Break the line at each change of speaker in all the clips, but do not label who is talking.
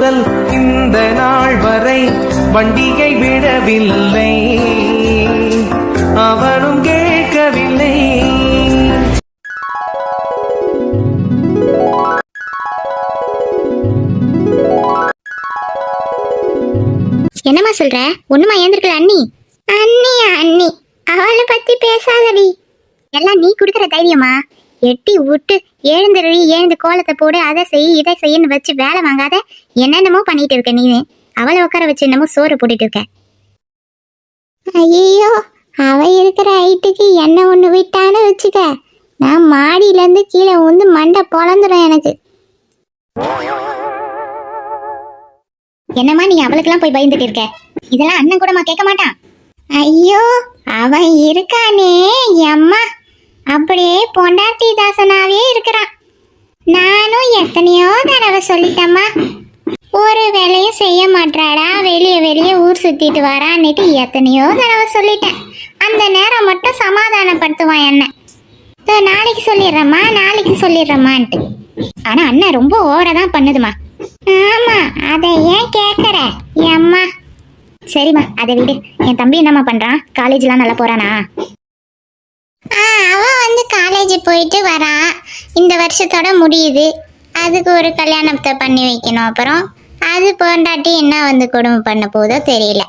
முதல் இந்த நாள் வரை வண்டியை விடவில்லை, அவனும் கேட்கவில்லை.
என்னம்மா சொல்ற? ஒண்ணுமா ஏந்திருக்கல அண்ணி? அண்ணியா அண்ணி? அவளை பத்தி பேசாதடி. எல்லாம் நீ குடுக்கற தைரியமா? எட்டி விட்டு எழுந்து கோலத்தை போடு, அதை செய் இதை செய்யன்னு வச்சு வேலை வாங்காத என்னென்னமோ பண்ணிட்டு இருக்க நீ. அவளை உட்கார வச்சு என்னமோ சோறு போட்டுட்டு இருக்க. ஐயோ, அவ இருக்கிற ஹைட்டுக்கு என்ன ஒண்ணு விட்டான்னு வச்சுக்க, நான் மாடியில இருந்து கீழே வந்து மண்டை பொழந்துடும் எனக்கு. என்னம்மா நீ அவளுக்கெல்லாம் போய் பயந்துட்டு இருக்க? இதெல்லாம் அண்ணன் கூடமா கேட்க மாட்டான்? ஐயோ, அவன் இருக்கானே அம்மா, அப்படியே பொண்டாட்டி தாசனாவே இருக்கிறான். நானும் எத்தனையோ தடவை சொல்லிட்டேம்மா, ஒரு வேலையும் செய்ய மாட்டாடா, வெளியே ஊர் சுத்திட்டு வரான்னுட்டு எத்தனையோ தடவை சொல்லிட்டேன். அந்த நேரம் மட்டும் சமாதானப்படுத்துவான் என்ன. நாளைக்கு சொல்லிடுறேம்மான்ட்டு. ஆனா அண்ணன் ரொம்ப ஓவரா தான் பண்ணுதுமா. ஆமா, அதை ஏன் கேக்குற அம்மா? சரிம்மா, அதை விடு. என் தம்பி என்னம்மா பண்றான்? காலேஜ்லாம் நல்லா போறானா? அவன் வந்து காலேஜ் போயிட்டு வரான். இந்த வருஷத்தோட முடியுது. அதுக்கு ஒரு கல்யாணத்தை பண்ணி வைக்கணும். அப்புறம் அது பொண்டாட்டி என்ன வந்து கொடுமை பண்ண போதோ தெரியல.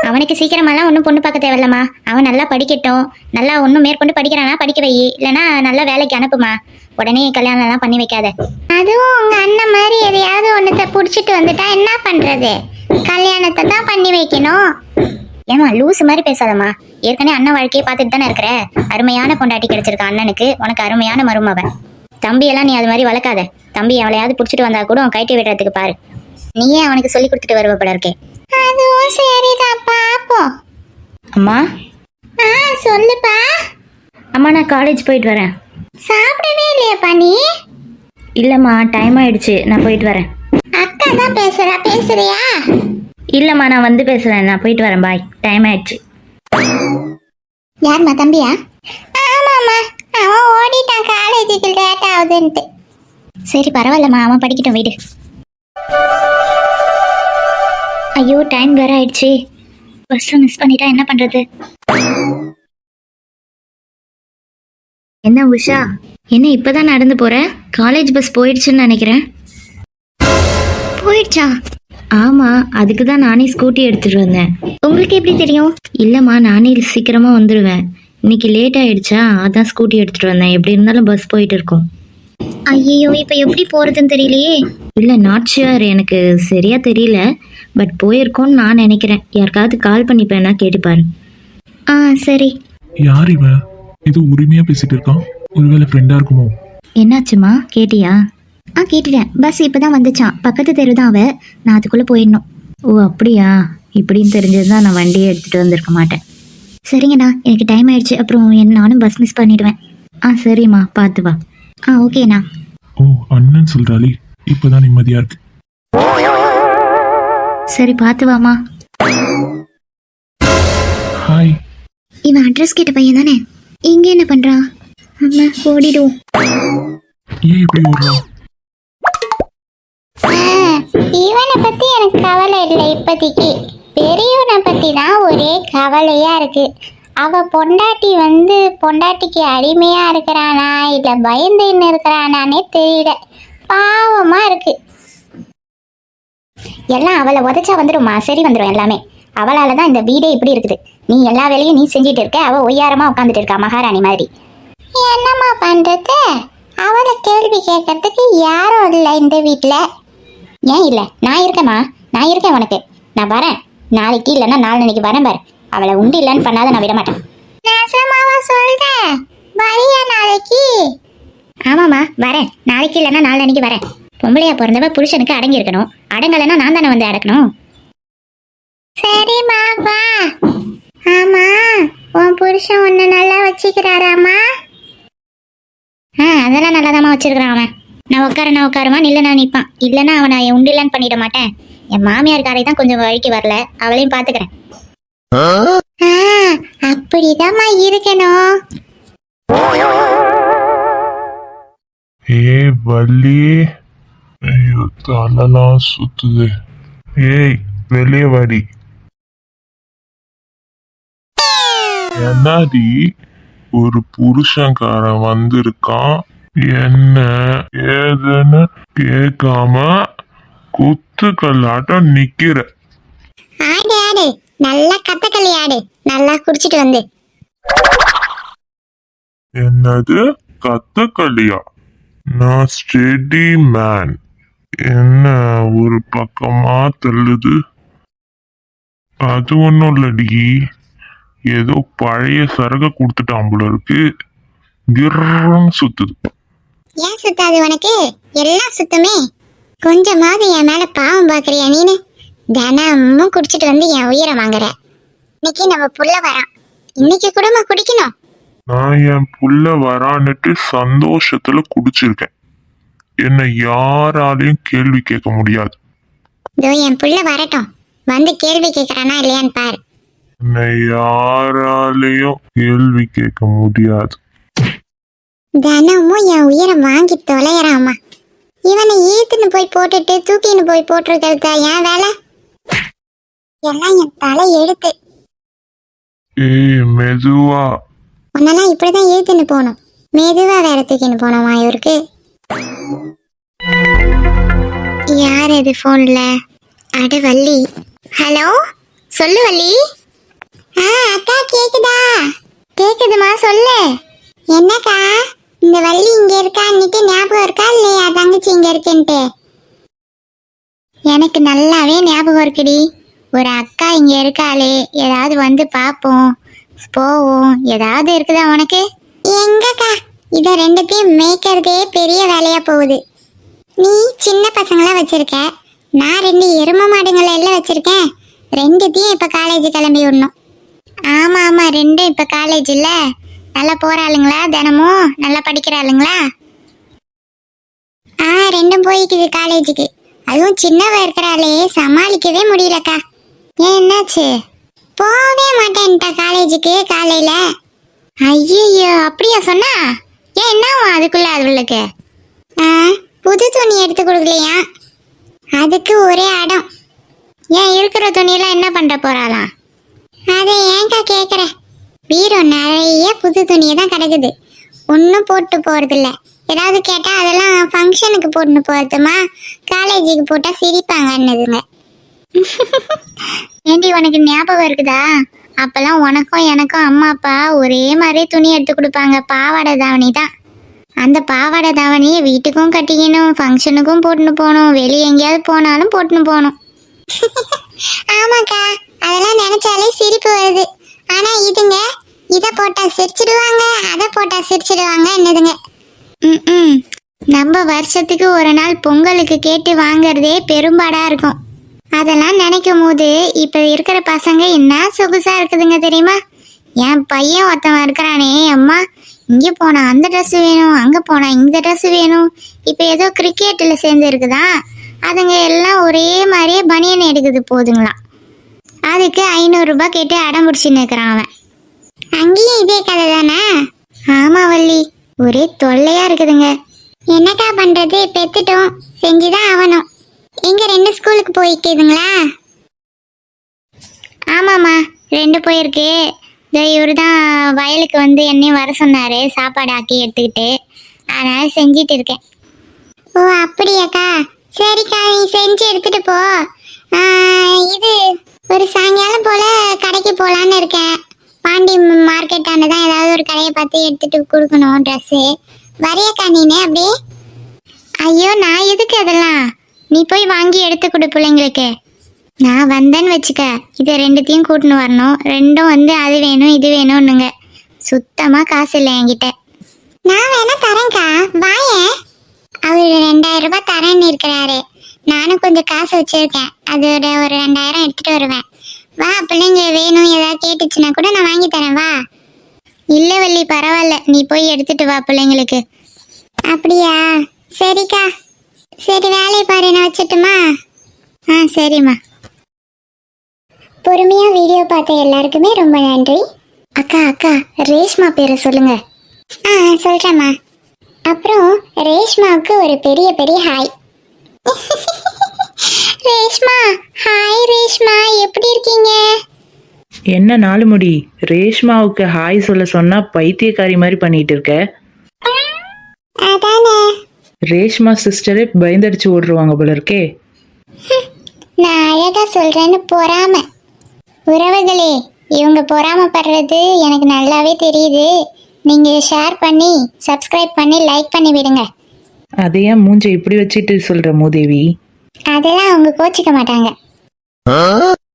அவனுக்கு சீக்கிரமெல்லாம் ஒன்றும் பொண்ணு பார்க்க தேவையில்லம்மா. அவன் நல்லா படிக்கட்டும். நல்லா ஒன்றும் மேற்கொண்டு படிக்கிறானா படிக்க வை, இல்லைன்னா நல்லா வேலைக்கு அனுப்புமா. உடனே கல்யாணம் எல்லாம் பண்ணி வைக்காத. அதுவும் உங்க அண்ணன் மாதிரி எதையாவது ஒன்றத்தை பிடிச்சிட்டு வந்துட்டா என்ன பண்றது? கல்யாணத்தை தான் பண்ணி வைக்கணும். ஏமா லூசு மாதிரி பேசாதம்மா. ஏற்கனவே அண்ணன் வாழ்க்கையை பார்த்துட்டு தானே இருக்கிற. அருமையான பொண்டாட்டி கிடைச்சிருக்க அண்ணனுக்கு, உனக்கு அருமையான மருமவன். தம்பியெல்லாம் நீ அது மாதிரி வளர்க்காத. தம்பி அவளையாவது பிடிச்சிட்டு வந்தா கூட உன் கைட்டி விடுறதுக்கு பாரு. நீயே அவனுக்கு சொல்லி கொடுத்துட்டு வருவ போல இருக்கே. அதுவும் சரிதான், பாப்போம். அம்மா. சொல்லுப்பா. அம்மா, நான் காலேஜ் போயிட்டு வரேன். சாப்பிடவே இல்லையாப்பா நீ? இல்லம்மா, டைம் ஆயிடுச்சு, நான் போயிட்டு வரேன். அக்கா தான் பேசுறியா? இல்லம்மா, நான் வந்து பேசுறேன். நான் போயிட்டு வரேன், பாய். டைம் ஆயிடுச்சு. யாரும்மா, தம்பியா? ஆமாம்மா, அவன் ஓடிட்டான் காலேஜுக்கு லேட் ஆகுதுன்ட்டு. சரி பரவாயில்லம்மா, அவன் படிக்கட்டும், வீடு. ஐயோ, டைம் வேற ஆயிடுச்சு. பஸ்ஸை மிஸ் பண்ணிட்டா என்ன பண்றது? என்ன உஷா, என்ன இப்பதான் நடந்து போற? காலேஜ் பஸ் போயிடுச்சுன்னு நினைக்கிறேன். போயிடுச்சா? ஆமா, அதுக்கு தான் நானே ஸ்கூட்டி எடுத்துட்டு வந்தேன். உங்களுக்கு எப்படி தெரியும்? இல்லம்மா, நானே சீக்கிரமா வந்துடுவேன். இன்னைக்கு லேட் ஆயிடுச்சா, அதான் ஸ்கூட்டி எடுத்துட்டு வந்தேன். எப்படி இருந்தாலும் பஸ் போயிட்டு இருக்கும். ஐயோ, இப்ப எப்படி போறதுன்னு தெரியலையே. இல்ல, நாட் ஷுவர், எனக்கு சரியா தெரியல. பட் போயிருக்கோன்னு நான் நினைக்கிறேன். யாருக்காவது கால் பண்ணிப்பேன்னா கேட்டுப்பாரு. சரி.
யார் இவன்? இது உரிமையா பேசிட்டு இருக்கான். ஒருவேளை ஃப்ரெண்டா இருக்குமோ?
என்னாச்சுமா, கேட்டியா? கேட்டுட்டேன். பஸ் இப்பதான் வந்துச்சான். பக்கத்து தெரு தான் அவ. நான் அதுக்குள்ள போயிடணும். ஓ அப்படியா? இப்படின்னு தெரிஞ்சதுதான் நான் வண்டியை எடுத்துட்டு வந்திருக்க மாட்டேன். சரிங்கண்ணா, எனக்கு டைம் ஆயிடுச்சு. அப்புறம் நானும் பஸ் மிஸ் பண்ணிடுவேன். சரிம்மா, பார்த்து வா. ஓகேண்ணா.
ஓ, அண்ணன் சொல்றாளே, இப்பதான் நிம்மதியா இருக்கு.
சரி, பார்த்து வாமா.
ஹாய்.
இவன் அட்ரஸ் கேட்ட பையன் தானே? இங்க என்ன பண்றான்? அம்மா, ஓடிடுவோம்.
ஏன் இப்படி ஓடுறான்?
இவனை பத்தி எனக்கு கவலை இல்லை இப்போதைக்கு. பெரியவனை பத்தி தான் ஒரே கவலையா இருக்கு. அவ பொண்டாட்டிக்கு அடிமையா இருக்கிறானா இல்ல பயந்துன்னு இருக்கிறானானே தெரியல. பாவமா இருக்கு. எல்லாம் அவளை உதச்சா வந்துடுமா? சரி வந்துடும் எல்லாமே. அவளால தான் இந்த வீடே இப்படி இருக்குது. நீ எல்லா வேலையும் நீ செஞ்சிட்டு இருக்க, அவ ஒய்யாரமா உட்காந்துட்டு இருக்கா மகாராணி மாதிரி. என்னம்மா பண்றது? அவளை கேள்வி கேட்கறதுக்கு யாரும் இல்லை இந்த வீட்டுல. ஏன் இல்லை? நான் இருக்கேம்மா, நான் இருக்கேன் உனக்கு. நான் வரேன் நாளைக்கு, இல்லைன்னா நாளைக்கு வரேன் பாரு. அவளை உண்டு இல்லைன்னு பண்ணாத நான் விட மாட்டேன். சொல்றேன், வரியா நாளைக்கு? ஆமாம்மா, வரேன். நாளைக்கு இல்லைன்னா நாளைக்கு வரேன். பொம்பளையா பிறந்தவ புருஷனுக்கு அடங்கி இருக்கணும். அடங்கலைன்னா நான் தானே வந்து அடக்கணும். சரிம்மா, வா. ஆமா, உன் புருஷன் உன்னை நல்லா வச்சுக்கிறாராமா? அதெல்லாம் நல்லாதாம்மா வச்சிருக்கிறான் அவன். நான் உட்காருமா, நில்லுனா நிற்பான். இல்லைன்னா அவனை உண்டு இல்லைன்னு பண்ணிட மாட்டேன். என் மாமியார் காரை தான் கொஞ்சம் வழிக்கு வரல, அவளையும் பாத்துக்கிறேன். அப்படிதாம்மா இருக்கணும்.
ஏ வள்ளி, ஐயோ தலைலாம் சுத்துது. ஏய் வெளியே வாடி. என்னடி ஒரு புருஷன்காரன் வந்திருக்கான், என்ன ஏதுன்னு கேட்காம குத்துக்கல்லாட்டம் நிக்கிற.
ஆடு ஆடு, நல்லா கத்தக்களி ஆடு, நல்லா குடிச்சிட்டு வந்து.
என்னது கத்தக்கல்லியா? நான் ஸ்டெடி மேன். என்ன ஒரு பக்கமா தள்ளுது? அது ஒன்றும் இல்லடி, ஏதோ பழைய சரக கொடுத்துட்டான் போல இருக்கு, கிர்ன்னு சுத்துது.
ஏன் சுத்தாது உனக்கு? எல்லாம் சுத்தமே. கொஞ்சமாவது என் மேல பாவம் பாக்குறியா நீனு? தினமும் குடிச்சிட்டு வந்து என் உயிரை வாங்குற. இன்னைக்கு நம்ம புள்ள வரான், இன்னைக்கு கூடமா குடிக்கணும்?
நான் என் புள்ள வரான்னுட்டு சந்தோஷத்துல குடிச்சிருக்கேன். என்னை யாராலையும் கேள்வி கேட்க முடியாது.
இதோ என் புள்ள வரட்டும், வந்து கேள்வி கேட்கறானா இல்லையான்னு பாரு.
என்னை யாராலையும் கேள்வி கேட்க முடியாது.
தினமும் என் உயிரை வாங்கி தொலையறாமா. இவனை ஈத்துன்னு போய் போட்டுட்டு தூக்கின்னு போய் போட்டிருக்கிறதா என் வேலை? எல்லாம் என் தலை எழுத்து.
ஏய் மெதுவா.
உன்னெல்லாம் இப்படிதான் ஈத்துன்னு போகணும், மெதுவா வேற தூக்கின்னு போனோமா இவருக்கு? யார் இது போன்ல? அட வள்ளி. ஹலோ, சொல்லு வள்ளி. அக்கா கேக்குதா? கேக்குதுமா, சொல்லு. என்னக்கா, இந்த வள்ளி இங்க இருக்கான்னுட்டு ஞாபகம் இருக்கா இல்லையா? தங்கச்சி இங்க இருக்குன்ட்டு எனக்கு நல்லாவே ஞாபகம் இருக்குடி. ஒரு அக்கா இங்க இருக்காளே, ஏதாவது வந்து பாப்போம் போவோம், ஏதாவது இருக்குதா உனக்கு? எங்கக்கா, இத ரெண்டுத்தையும் மேய்க்கிறதே பெரிய வேலையா போகுது. நீ சின்ன பசங்களா வச்சிருக்க, நான் 2 எரும மாடுங்களை எல்லாம் வச்சிருக்கேன். ரெண்டுத்தையும் இப்ப காலேஜ் கிளம்பி விடணும். ஆமா ஆமா, 2 இப்ப காலேஜ் இல்ல. நல்லா போறாளுங்களா? தினமும் நல்லா படிக்கிறாளுங்களா? 2 போய்க்குது காலேஜுக்கு. அதுவும் சின்னவ இருக்கிறாளே, சமாளிக்கவே முடியலக்கா. ஏன் என்னாச்சு? போகவே மாட்டேன்ட்டா காலேஜுக்கு காலையில. ஐயோ, அப்படியா சொன்னா? ஏன் என்னவா அதுக்குள்ள அவளுக்கு? புது துணி எடுத்து கொடுக்கலையா? அதுக்கு ஒரே அடம். ஏன் இருக்கிற துணியெல்லாம் என்ன பண்ண போறாளாம்? அதை ஏன்க்கா கேக்குற? பீரோ நிறைய புது துணியை தான் கிடக்குது, ஒன்றும் போட்டு போறதில்ல. ஏதாவது கேட்டா அதெல்லாம் ஃபங்க்ஷனுக்கு போட்டுன்னு போறதுமா, காலேஜுக்கு போட்டா சிரிப்பாங்கன்னுதுங்க. ஏண்டி உனக்கு ஞாபகம் இருக்குதா? அப்பெல்லாம் உனக்கும் எனக்கும் அம்மா அப்பா ஒரே மாதிரி துணி எடுத்து கொடுப்பாங்க, பாவாடை தாவணி தான். அந்த பாவாடை தாவணியை வீட்டுக்கும் கட்டிக்கணும், ஃபங்க்ஷனுக்கும் போட்டுன்னு போகணும், வெளியே எங்கேயாவது போனாலும் போட்டுன்னு போகணும். ஆமாக்கா, அதெல்லாம் நினைச்சாலே சிரிப்பு வருது. ஆனா இதுங்க இதை போட்டா சிரிச்சிடுவாங்க, அதை போட்டா சிரிச்சிடுவாங்க என்னதுங்க. நம்ம வருஷத்துக்கு ஒரு நாள் பொங்கலுக்கு கேட்டு வாங்கறதே பெரும்பாடா இருக்கும். அதெல்லாம் நினைக்கும் போது இப்ப இருக்கிற பசங்க என்ன சொகுசா இருக்குதுங்க தெரியுமா? என் பையன் ஒருத்தவன் இருக்கிறானே, அம்மா இங்க போனா அந்த ட்ரெஸ் வேணும், அங்க போனா இந்த ட்ரெஸ் வேணும். இப்ப ஏதோ கிரிக்கெட்ல சேர்ந்து இருக்குதா, அதுங்க எல்லாம் ஒரே மாதிரியே பனியன் எடுக்குது போதுங்களாம். அதுக்கு 500 ரூபாய் கேட்டு அடம் பிடிச்சின்னு இருக்கிறான் அவன். அங்கேயும் இதே கதை தானே? ஆமா வள்ளி, ஒரே தொல்லையா இருக்குதுங்க. என்னக்கா பண்றது, பெத்துட்டோம், செஞ்சுதான் ஆகணும். எங்க 2 ஸ்கூலுக்கு போய்க்குதுங்களா? ஆமாம்மா, 2 போயிருக்கு. இவரு தான் வயலுக்கு வந்து என்னையும் வர சொன்னாரு, சாப்பாடு ஆக்கி எடுத்துக்கிட்டு. அதனால செஞ்சிட்டு இருக்கேன். ஓ அப்படியாக்கா, சரிக்கா, நீ செஞ்சு எடுத்துட்டு போ. இது ஒரு சாயங்காலம் போல கடைக்கு போலான்னு இருக்கேன். பாண்டி மார்க்கெட்டான தான் ஏதாவது ஒரு கடையை பார்த்து எடுத்துட்டு கொடுக்கணும் ட்ரெஸ்ஸு. வரையக்கா நீனே அப்படி? ஐயோ, நான் எதுக்கு அதெல்லாம்? நீ போய் வாங்கி எடுத்து கொடு பிள்ளைங்களுக்கு. நான் வந்தேன்னு வச்சுக்க, இதை 2த்தையும் கூட்டின்னு வரணும். 2ம் வந்து அது வேணும் இது வேணும்னுங்க. சுத்தமாக காசு இல்லை என்கிட்ட. நான் வேணா தரேன்க்கா, வாயேன். அவர் 2000 ரூபாய் தரேன்னு இருக்கிறாரு. நானும் கொஞ்சம் காசு வச்சிருக்கேன், அதோட ஒரு 2000 எடுத்துட்டு வருவேன். வா, பிள்ளைங்க வேணும் ஏதாவது கேட்டுச்சுன்னா கூட நான் வாங்கி தரேன், வா. இல்லை வள்ளி, பரவாயில்ல, நீ போய் எடுத்துட்டு வா பிள்ளைங்களுக்கு. அப்படியா, சரிக்கா. சரி, வேலையை பாரு, நான் வச்சுட்டுமா? சரிம்மா. பொறுமையா வீடியோ பார்த்த எல்லாருக்குமே ரொம்ப நன்றி. அக்கா அக்கா, ரேஷ்மா பேரை சொல்லுங்க. சொல்றேம்மா. அப்புறம் ரேஷ்மாவுக்கு ஒரு பெரிய பெரிய ஹாய். ரேஷ்மா, ஹாய் ரேஷ்மா, எப்படி இருக்கீங்க?
என்ன நாலு முடி, ரேஷ்மாவுக்கு ஹாய் சொல்ல சொன்னா பைத்தியக்காரி மாதிரி பண்ணிட்டு இருக்க.
அதானே,
ரேஷ்மா சிஸ்டரே பயந்தடிச்சு ஓடுருவாங்க போல இருக்கே.
நான் அழகா சொல்றேன்னு பொறாம. உறவுகளே, இவங்க பொறாமப்படுறது எனக்கு நல்லாவே தெரியுது. நீங்க ஷேர் பண்ணி சப்ஸ்கிரைப் பண்ணி லைக் பண்ணி விடுங்க.
அதையே மூஞ்ச இப்படி வச்சுட்டு சொல்ற மூதேவி.
அதெல்லாம் அவங்க கோச்சிக்க மாட்டாங்க.